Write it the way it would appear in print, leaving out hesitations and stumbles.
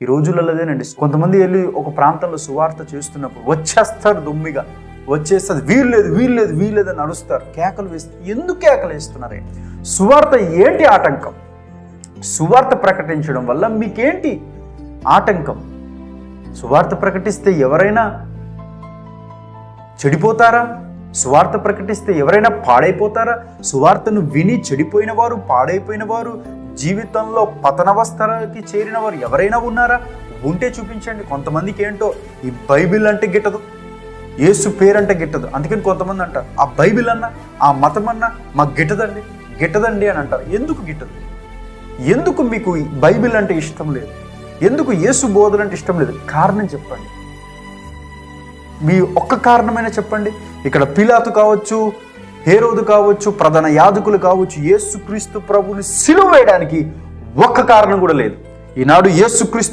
ఈ రోజులలోదేనండి. కొంతమంది వెళ్ళి ఒక ప్రాంతంలో సువార్త చేస్తున్నప్పుడు వచ్చేస్తారు, దుమ్మిగా వచ్చేస్తుంది, వీల్లేదు అని అరుస్తారు, కేకలు వేస్తారు. ఎందుకు కేకలు వేస్తున్నారే? సువార్త ఏంటి ఆటంకం? సువార్త ప్రకటించడం వల్ల మీకేంటి ఆటంకం? సువార్త ప్రకటిస్తే ఎవరైనా చెడిపోతారా? సువార్త ప్రకటిస్తే ఎవరైనా పాడైపోతారా? సువార్తను విని చెడిపోయిన వారు, పాడైపోయిన వారు, జీవితంలో పతనవస్థలకి చేరిన వారు ఎవరైనా ఉన్నారా? ఉంటే చూపించండి. కొంతమందికి ఏంటో ఈ బైబిల్ అంటే గిట్టదు, యేసు పేరంటే గిట్టదు. అందుకని కొంతమంది అంటారు, ఆ బైబిల్ అన్నా, ఆ మతం అన్నా మాకు గిట్టదండి అని అంటారు. ఎందుకు గిట్టదు? ఎందుకు మీకు బైబిల్ అంటే ఇష్టం లేదు? ఎందుకు యేసు బోధలు అంటే ఇష్టం లేదు? కారణం చెప్పండి. మీ ఒక్క కారణమైనా చెప్పండి. ఇక్కడ పిలాతు కావచ్చు, హేరోదు కావచ్చు, ప్రధాన యాజకులు కావచ్చు, యేసుక్రీస్తు ప్రభుని సిలువ వేయడానికి ఒక్క కారణం కూడా లేదు. ఈనాడు యేసుక్రీస్తు